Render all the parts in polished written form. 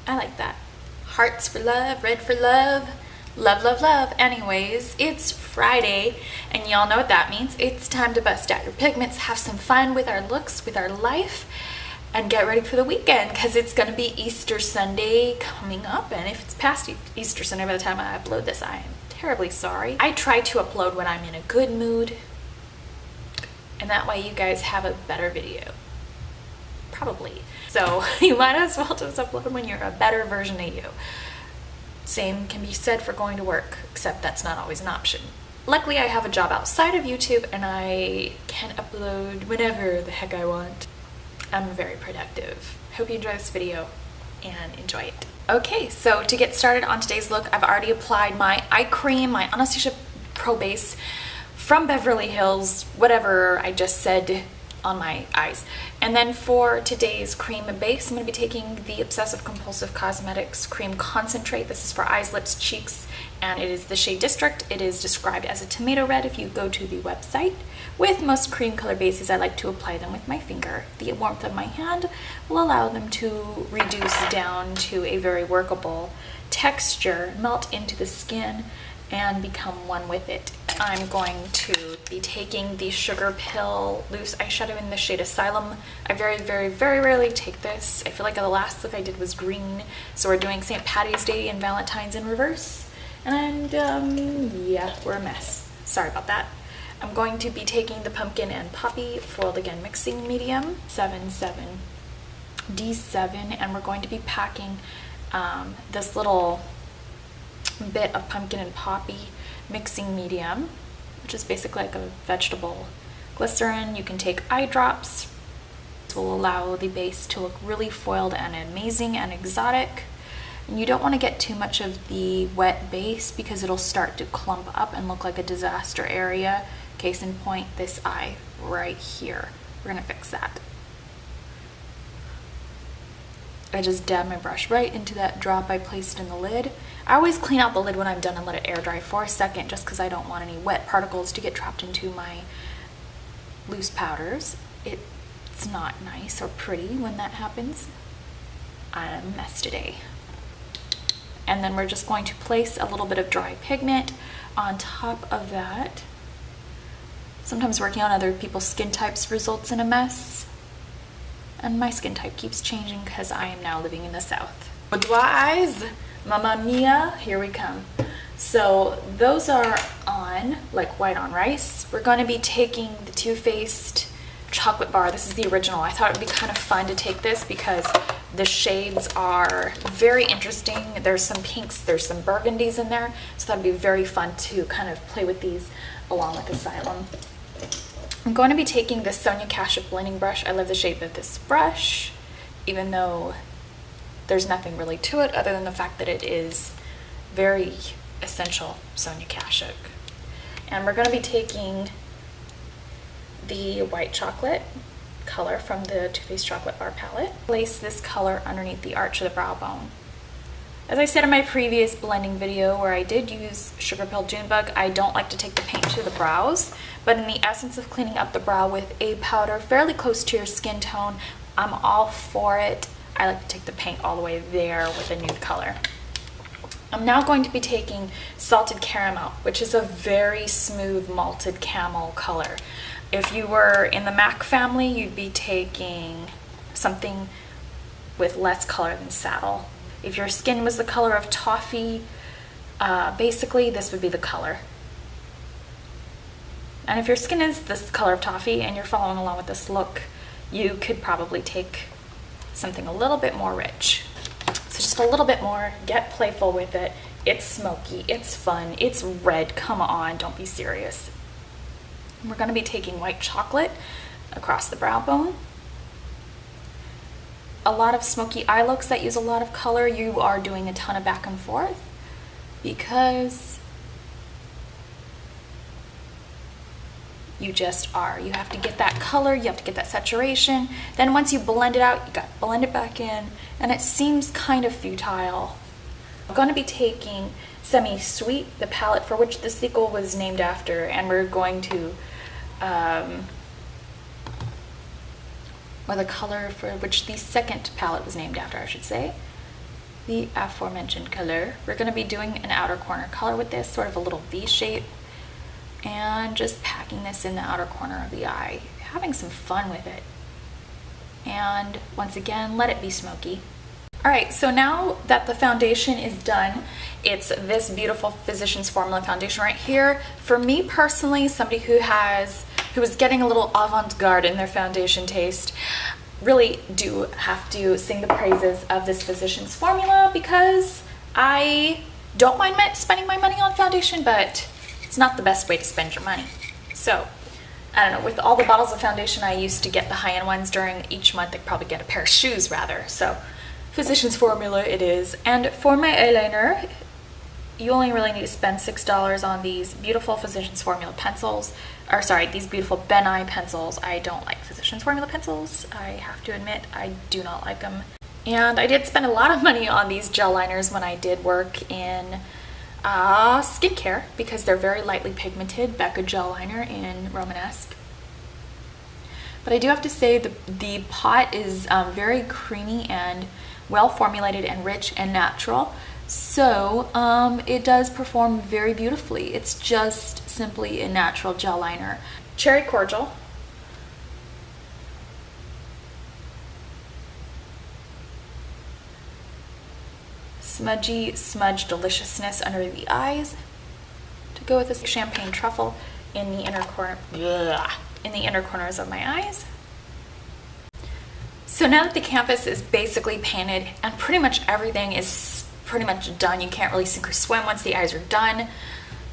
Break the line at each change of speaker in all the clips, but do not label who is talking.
I like that. Hearts for love, red for love, love, love, love. Anyways, it's Friday, and y'all know what that means. It's time to bust out your pigments, have some fun with our looks, with our life, and get ready for the weekend, because it's going to be Easter Sunday coming up. And if it's past Easter Sunday by the time I upload this, I am terribly sorry. I try to upload when I'm in a good mood, and that way you guys have a better video. Probably. So you might as well just upload when you're a better version of you. Same can be said for going to work, except that's not always an option. Luckily, I have a job outside of YouTube, and I can upload whenever the heck I want. I'm very productive. Hope you enjoy this video and enjoy it. Okay, so to get started on today's look, I've already applied my eye cream, my Anastasia Pro Base from Beverly Hills, whatever I just said, on my eyes. And then for today's cream base, I'm going to be taking the Obsessive Compulsive Cosmetics Cream Concentrate. This is for eyes, lips, cheeks, and it is the shade District. It is described as a tomato red if you go to the website. With most cream color bases, I like to apply them with my finger. The warmth of my hand will allow them to reduce down to a very workable texture, melt into the skin, and become one with it. I'm going to be taking the Sugar Pill Loose Eyeshadow in the shade Asylum. I very, very, very rarely take this. I feel like the last look I did was green, so we're doing St. Patty's Day and Valentine's in reverse. And yeah, we're a mess. Sorry about that. I'm going to be taking the Pumpkin and Poppy Foiled Again Mixing Medium, 77D7, and we're going to be packing this little bit of Pumpkin and Poppy mixing medium, which is basically like a vegetable glycerin. You can take eye drops. This will allow the base to look really foiled and amazing and exotic. And you don't want to get too much of the wet base because it'll start to clump up and look like a disaster area. Case in point, this eye right here. We're gonna fix that. I just dab my brush right into that drop I placed in the lid. I always clean out the lid when I'm done and let it air dry for a second, just because I don't want any wet particles to get trapped into my loose powders. It's not nice or pretty when that happens. I'm a mess today. And then we're just going to place a little bit of dry pigment on top of that. Sometimes working on other people's skin types results in a mess. And my skin type keeps changing because I am now living in the South. Boudoir eyes, Mamma Mia, here we come. So those are on, like white on rice. We're going to be taking the Too Faced chocolate bar. This is the original. I thought it would be kind of fun to take this because the shades are very interesting. There's some pinks, there's some burgundies in there. So that would be very fun to kind of play with these along with Asylum. I'm going to be taking this Sonia Kashuk blending brush. I love the shape of this brush, even though there's nothing really to it other than the fact that it is very essential Sonia Kashuk. And we're going to be taking the white chocolate color from the Too Faced Chocolate Bar palette. Place this color underneath the arch of the brow bone. As I said in my previous blending video where I did use Sugar Pill Junebug, I don't like to take the paint to the brows, but in the essence of cleaning up the brow with a powder fairly close to your skin tone, I'm all for it. I like to take the paint all the way there with a nude color. I'm now going to be taking Salted Caramel, which is a very smooth malted camel color. If you were in the MAC family, you'd be taking something with less color than Saddle. If your skin was the color of toffee, basically this would be the color. And if your skin is this color of toffee and you're following along with this look, you could probably take something a little bit more rich. So just a little bit more, get playful with it. It's smoky, it's fun, it's red, come on, don't be serious. We're gonna be taking white chocolate across the brow bone. A lot of smoky eye looks that use a lot of color, you are doing a ton of back and forth because you just are. You have to get that color, you have to get that saturation. Then once you blend it out, you got to blend it back in, and it seems kind of futile. I'm going to be taking Semi Sweet, the palette for which the sequel was named after, and we're going to or the color for which the second palette was named after, I should say. the aforementioned color. We're going to be doing an outer corner color with this, sort of a little V shape, and just packing this in the outer corner of the eye, having some fun with it. And once again, let it be smoky. Alright, so now that the foundation is done, it's this beautiful Physicians Formula foundation right here. For me personally, somebody who is getting a little avant-garde in their foundation taste, really do have to sing the praises of this Physicians Formula, because I don't mind spending my money on foundation, but it's not the best way to spend your money. So, I don't know, with all the bottles of foundation I used to get the high-end ones during each month, I'd probably get a pair of shoes rather. So, Physicians Formula it is. And for my eyeliner, you only really need to spend $6 on these beautiful Physicians Formula pencils. Or sorry, these beautiful Ben Nye pencils. I don't like Physicians Formula pencils. I have to admit, I do not like them. And I did spend a lot of money on these gel liners when I did work in skincare, because they're very lightly pigmented. Becca gel liner in Romanesque. But I do have to say the pot is very creamy and well formulated and rich and natural. So it does perform very beautifully. It's just simply a natural gel liner. Cherry Cordial. Smudgy smudge deliciousness under the eyes. To go with this champagne truffle in the inner corner, in the inner corners of my eyes. So now that the canvas is basically painted and pretty much everything is pretty much done, you can't really sink or swim once the eyes are done,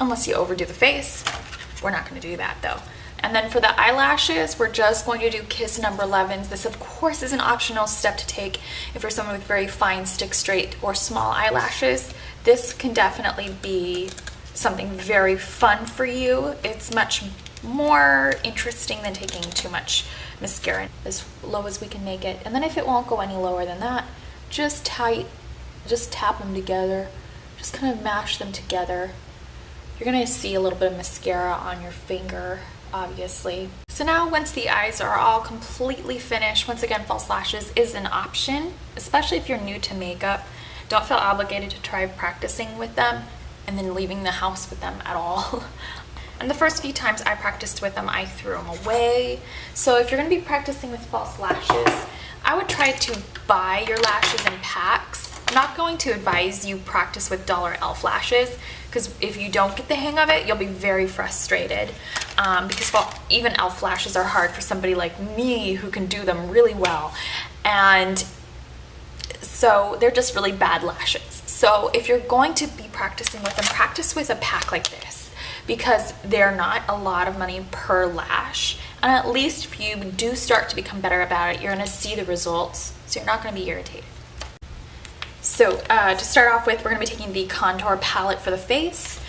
unless you overdo the face. We're not going to do that though. And then for the eyelashes, we're just going to do Kiss number 11s. This of course is an optional step to take if you're someone with very fine, stick straight, or small eyelashes. This can definitely be something very fun for you. It's much more interesting than taking too much mascara, as low as we can make it. And then if it won't go any lower than that, just tap them together, just kind of mash them together. You're gonna see a little bit of mascara on your finger, obviously. So now once the eyes are all completely finished, once again, false lashes is an option, especially if you're new to makeup. Don't feel obligated to try practicing with them and then leaving the house with them at all. And the first few times I practiced with them, I threw them away. So if you're going to be practicing with false lashes, I would try to buy your lashes in packs. I'm not going to advise you practice with dollar elf lashes, because if you don't get the hang of it, you'll be very frustrated. Because even elf lashes are hard for somebody like me who can do them really well. And so they're just really bad lashes. So if you're going to be practicing with them, practice with a pack like this, because they're not a lot of money per lash. And at least if you do start to become better about it, you're going to see the results, so you're not going to be irritated. So to start off with, we're going to be taking the contour palette for the face.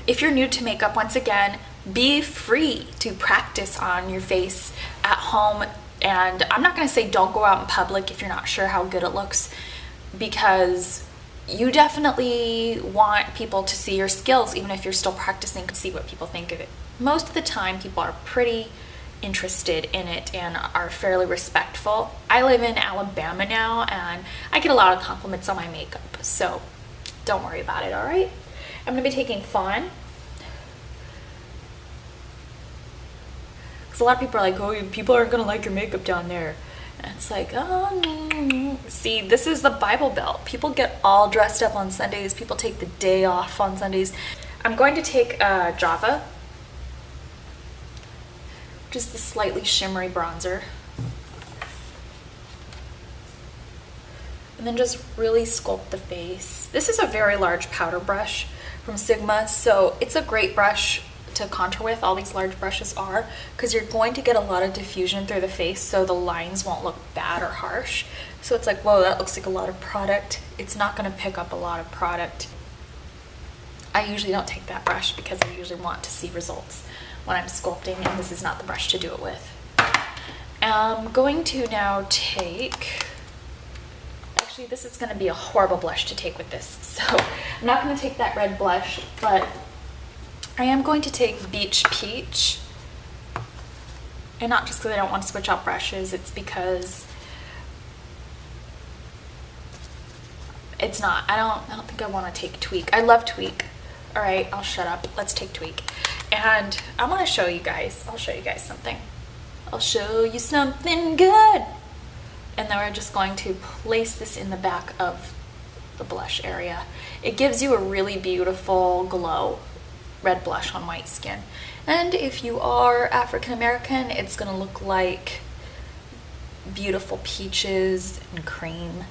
If you're new to makeup, once again, be free to practice on your face at home. And I'm not going to say don't go out in public if you're not sure how good it looks, because you definitely want people to see your skills, even if you're still practicing, to see what people think of it. Most of the time, people are pretty interested in it and are fairly respectful. I live in Alabama now, and I get a lot of compliments on my makeup, so don't worry about it, all right? I'm going to be taking Fawn. Because a lot of people are like, oh, people aren't going to like your makeup down there. And it's like, oh, see, this is the Bible Belt. People get all dressed up on Sundays. People take the day off on Sundays. I'm going to take Java, which is the slightly shimmery bronzer. And then just really sculpt the face. This is a very large powder brush from Sigma, so it's a great brush to contour with. All these large brushes are, because you're going to get a lot of diffusion through the face, so the lines won't look bad or harsh. So it's like, whoa, that looks like a lot of product. It's not going to pick up a lot of product. I usually don't take that brush because I usually want to see results when I'm sculpting, and this is not the brush to do it with. I'm going to now take, actually this is going to be a horrible blush to take with this, so I'm not going to take that red blush, but I am going to take Beach Peach. And not just because I don't want to switch out brushes, it's because it's not. I don't think I want to take Tweak. I love Tweak. All right, I'll shut up. Let's take Tweak. And I want to show you guys. I'll show you guys something. I'll show you something good. And then we're just going to place this in the back of the blush area. It gives you a really beautiful glow, red blush on white skin. And if you are African American, it's gonna look like beautiful peaches and cream.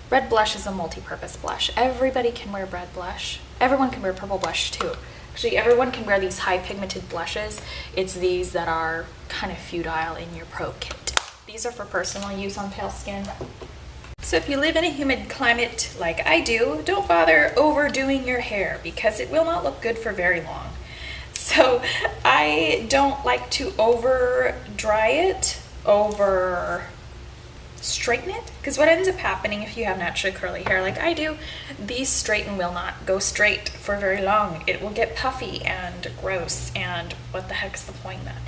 Red blush is a multi-purpose blush. Everybody can wear red blush. Everyone can wear purple blush too. Actually, everyone can wear these high pigmented blushes. It's these that are kind of futile in your pro kit. These are for personal use on pale skin. So if you live in a humid climate like I do, don't bother overdoing your hair because it will not look good for very long. So I don't like to over dry it, over straighten it, because what ends up happening if you have naturally curly hair like I do, these straighten will not go straight for very long. It will get puffy and gross, and what the heck's the point of that?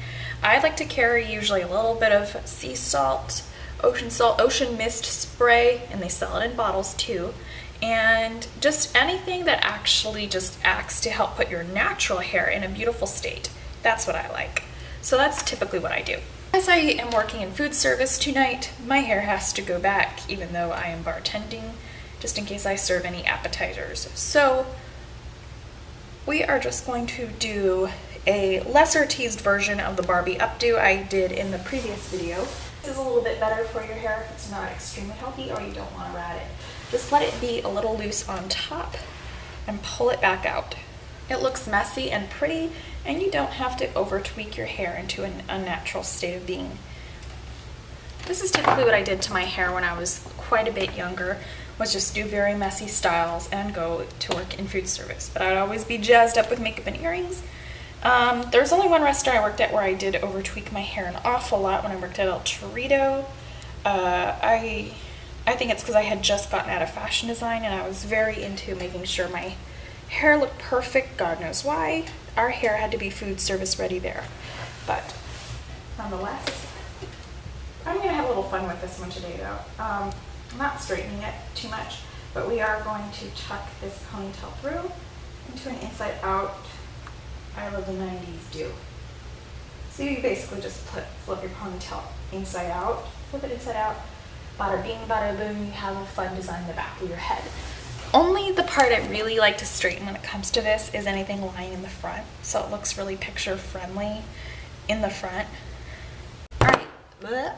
I like to carry usually a little bit of sea salt, ocean mist spray, and they sell it in bottles too, and just anything that actually just acts to help put your natural hair in a beautiful state. That's what I like. So that's typically what I do. As I am working in food service tonight, my hair has to go back even though I am bartending, just in case I serve any appetizers. So we are just going to do a lesser teased version of the Barbie updo I did in the previous video. This is a little bit better for your hair if it's not extremely healthy or you don't want to rat it. Just let it be a little loose on top and pull it back out. It looks messy and pretty, and you don't have to over tweak your hair into an unnatural state of being. This is typically what I did to my hair when I was quite a bit younger, was just do very messy styles and go to work in food service. But I would always be jazzed up with makeup and earrings. There's only one restaurant I worked at where I did over tweak my hair an awful lot when I worked at El Torito. I think it's because I had just gotten out of fashion design and I was very into making sure my hair looked perfect. God knows why. Our hair had to be food service ready there. But nonetheless, I'm going to have a little fun with this one today though. I'm not straightening it too much, but we are going to tuck this ponytail through into an inside out. I love the 90s do. So you basically just flip your ponytail inside out, flip it inside out, bada bing, bada boom, you have a fun design in the back of your head. Only the part I really like to straighten when it comes to this is anything lying in the front, so it looks really picture friendly in the front. Alright,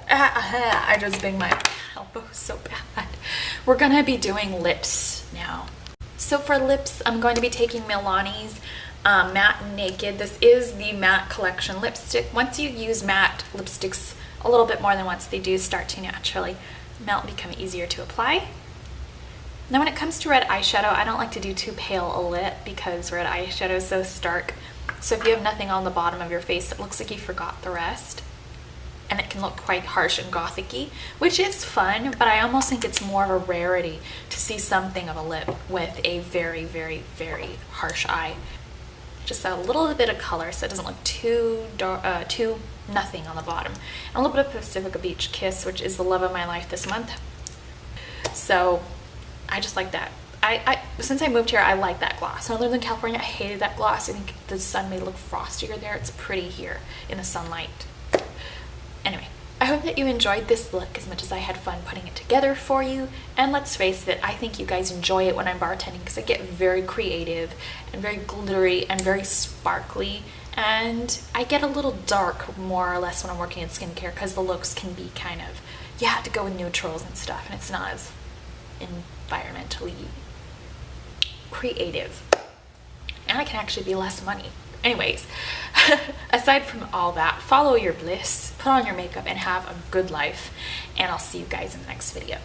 I just banged my elbow so bad. We're gonna be doing lips now. So for lips, I'm going to be taking Milani's Matte Naked. This is the matte collection lipstick. Once you use matte lipsticks a little bit more than once, they do start to naturally melt and become easier to apply. Now when it comes to red eyeshadow, I don't like to do too pale a lip because red eyeshadow is so stark. So if you have nothing on the bottom of your face, it looks like you forgot the rest. And it can look quite harsh and gothic-y, which is fun, but I almost think it's more of a rarity to see something of a lip with a very, very, very harsh eye. Just a little bit of color so it doesn't look too dark, too nothing on the bottom. And a little bit of Pacifica Beach Kiss, which is the love of my life this month. So I just like that. Since I moved here, I like that gloss. When I lived in California, I hated that gloss. I think the sun made it look frostier there. It's pretty here in the sunlight. Anyway, I hope that you enjoyed this look as much as I had fun putting it together for you. And let's face it, I think you guys enjoy it when I'm bartending because I get very creative and very glittery and very sparkly. And I get a little dark more or less when I'm working in skincare because the looks can be kind of, you have to go with neutrals and stuff, and it's not as environmentally creative. And I can actually be less money. Anyways, aside from all that, follow your bliss, put on your makeup, and have a good life. And I'll see you guys in the next video.